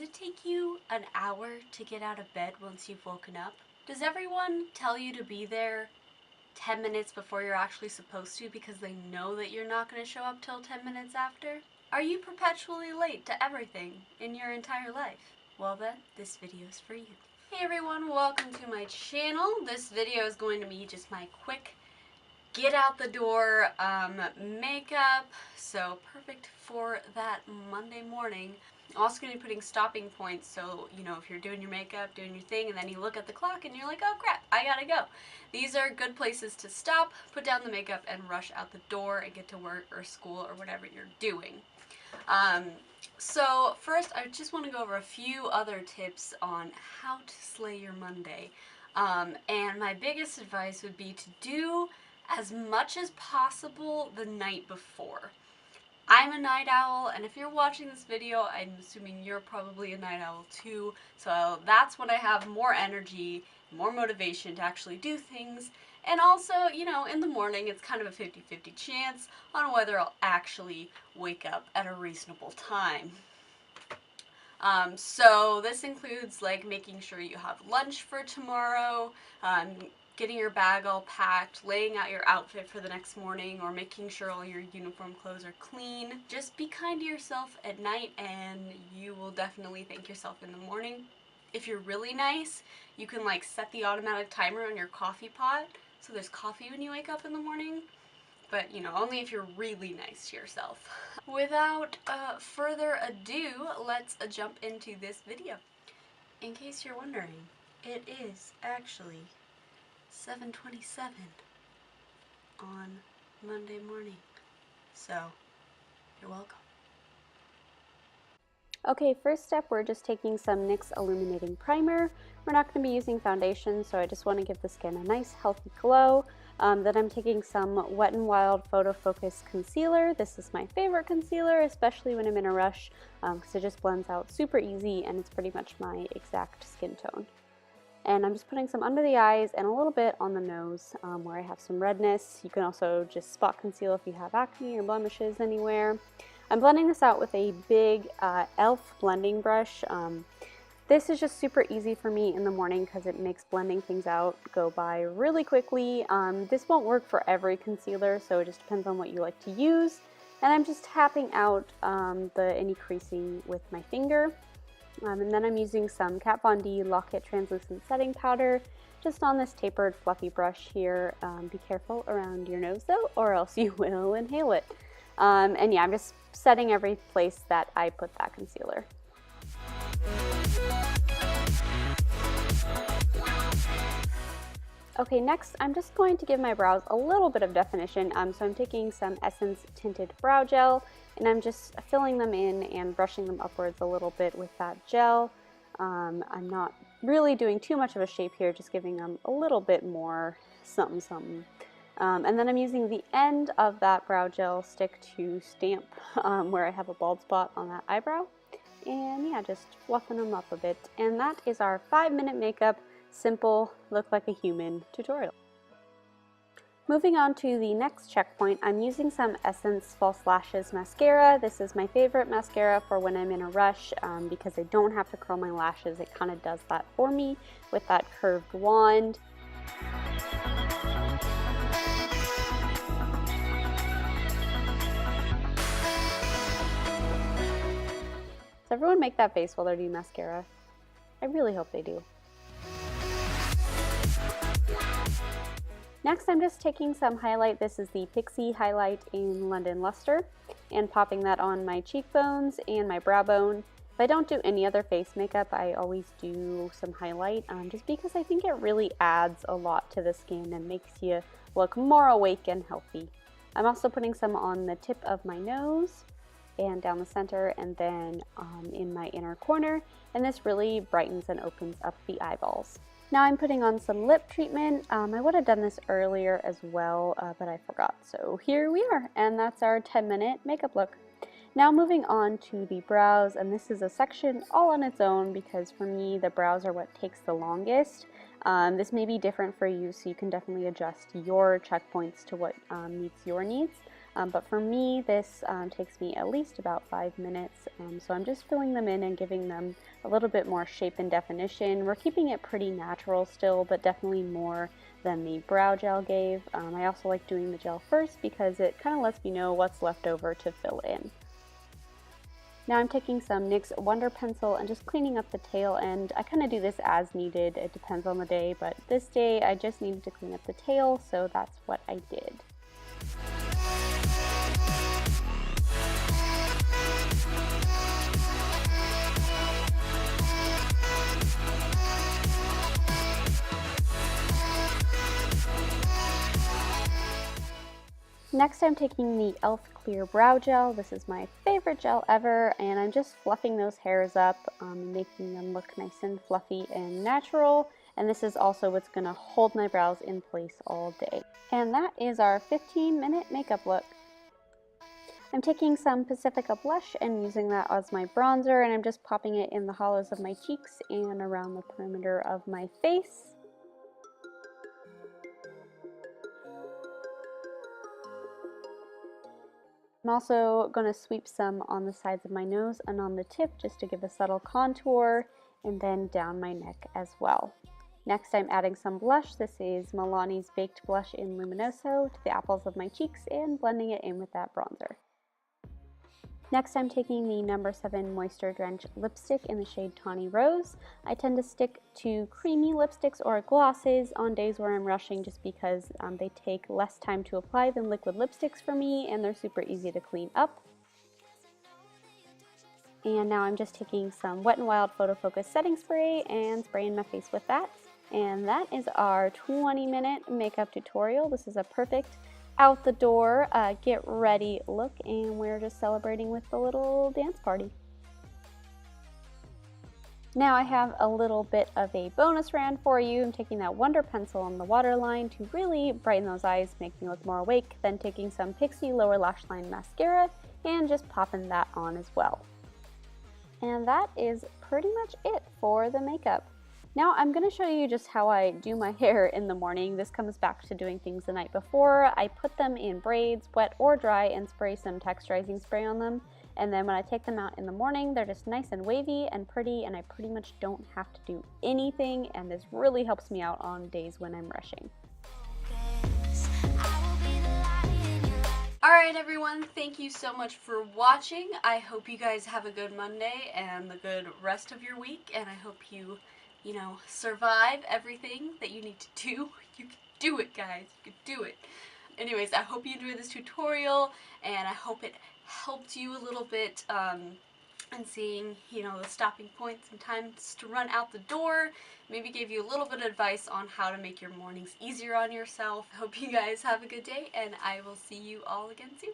it take you an hour to get out of bed once you've woken up? Does everyone tell you to be there 10 minutes before you're actually supposed to because they know that you're not going to show up till 10 minutes after? Are you perpetually late to everything in your entire life? Well then, this video is for you. Hey everyone, welcome to my channel. This video is going to be just my quick get out the door makeup, so perfect for that Monday morning. I'm also going to be putting stopping points, so you know, if you're doing your makeup, doing your thing, and then you look at the clock and you're like, oh crap, I gotta go. These are good places to stop, put down the makeup, and rush out the door and get to work or school or whatever you're doing. So first, I just want to go over a few other tips on how to slay your Monday. And my biggest advice would be to do as much as possible the night before. I'm a night owl, and if you're watching this video, I'm assuming you're probably a night owl too, so that's when I have more energy, more motivation to actually do things, and also, you know, in the morning it's kind of a 50-50 chance on whether I'll actually wake up at a reasonable time. So this includes like making sure you have lunch for tomorrow, getting your bag all packed, laying out your outfit for the next morning, or making sure all your uniform clothes are clean. Just be kind to yourself at night and you will definitely thank yourself in the morning. If you're really nice, you can like set the automatic timer on your coffee pot so there's coffee when you wake up in the morning. But, you know, only if you're really nice to yourself. Without further ado, let's jump into this video. In case you're wondering, it is actually 7:27 on Monday morning. So, you're welcome. Okay, first step, we're just taking some NYX Illuminating Primer. We're not going to be using foundation, so I just want to give the skin a nice healthy glow. Then I'm taking some Wet n Wild Photofocus Concealer. This is my favorite concealer, especially when I'm in a rush, because it just blends out super easy and it's pretty much my exact skin tone. And I'm just putting some under the eyes and a little bit on the nose where I have some redness. You can also just spot conceal if you have acne or blemishes anywhere. I'm blending this out with a big e.l.f. blending brush. This is just super easy for me in the morning because it makes blending things out go by really quickly. This won't work for every concealer, so it just depends on what you like to use. And I'm just tapping out any creasing with my finger. And then I'm using some Kat Von D Lock It Translucent Setting Powder just on this tapered fluffy brush here. Be careful around your nose though, or else you will inhale it. And yeah, I'm just setting every place that I put that concealer. Okay, next I'm just going to give my brows a little bit of definition. So I'm taking some Essence Tinted Brow Gel and I'm just filling them in and brushing them upwards a little bit with that gel. I'm not really doing too much of a shape here, just giving them a little bit more something something. And then I'm using the end of that brow gel stick to stamp where I have a bald spot on that eyebrow. And yeah, just fluffing them up a bit. And that is our 5-minute makeup, simple, look like a human tutorial. Moving on to the next checkpoint, I'm using some Essence False Lashes Mascara. This is my favorite mascara for when I'm in a rush because I don't have to curl my lashes. It kind of does that for me with that curved wand. Does everyone make that face while they're doing mascara? I really hope they do. Next, I'm just taking some highlight. This is the Pixi highlight in London Lustre and popping that on my cheekbones and my brow bone. If I don't do any other face makeup, I always do some highlight just because I think it really adds a lot to the skin and makes you look more awake and healthy. I'm also putting some on the tip of my nose and down the center and then in my inner corner, and this really brightens and opens up the eyeballs. Now I'm putting on some lip treatment. I would have done this earlier as well, but I forgot. So here we are, and that's our 10-minute makeup look. Now moving on to the brows, and this is a section all on its own because for me the brows are what takes the longest. This may be different for you, so you can definitely adjust your checkpoints to what meets your needs. But for me, this takes me at least about 5 minutes. So I'm just filling them in and giving them a little bit more shape and definition. We're keeping it pretty natural still, but definitely more than the brow gel gave. I also like doing the gel first because it kind of lets me know what's left over to fill in. Now I'm taking some NYX Wonder Pencil and just cleaning up the tail end. I kind of do this as needed, it depends on the day, but this day I just needed to clean up the tail, so that's what I did. Next, I'm taking the e.l.f. Clear Brow Gel. This is my favorite gel ever, and I'm just fluffing those hairs up, making them look nice and fluffy and natural. And this is also what's going to hold my brows in place all day. And that is our 15-minute makeup look. I'm taking some Pacifica blush and using that as my bronzer, and I'm just popping it in the hollows of my cheeks and around the perimeter of my face. I'm also going to sweep some on the sides of my nose and on the tip just to give a subtle contour, and then down my neck as well. Next, I'm adding some blush. This is Milani's Baked Blush in Luminoso to the apples of my cheeks and blending it in with that bronzer. Next, I'm taking the No. 7 Moisture Drench lipstick in the shade Tawny Rose. I tend to stick to creamy lipsticks or glosses on days where I'm rushing just because they take less time to apply than liquid lipsticks for me, and they're super easy to clean up. And now I'm just taking some Wet n Wild Photofocus setting spray and spraying my face with that. And that is our 20-minute makeup tutorial. This is a perfect out the door, get ready look, and we're just celebrating with the little dance party. Now I have a little bit of a bonus round for you. I'm taking that Wonder Pencil on the waterline to really brighten those eyes, make me look more awake, then taking some Pixi lower lash line mascara and just popping that on as well. And that is pretty much it for the makeup. Now I'm going to show you just how I do my hair in the morning. This comes back to doing things the night before. I put them in braids, wet or dry, and spray some texturizing spray on them. And then when I take them out in the morning, they're just nice and wavy and pretty, and I pretty much don't have to do anything, and this really helps me out on days when I'm rushing. Alright everyone, thank you so much for watching. I hope you guys have a good Monday and the good rest of your week, and I hope you survive everything that you need to do. You can do it, guys. You can do it. Anyways, I hope you enjoyed this tutorial, and I hope it helped you a little bit in seeing, the stopping points and times to run out the door. Maybe gave you a little bit of advice on how to make your mornings easier on yourself. I hope you guys have a good day, and I will see you all again soon.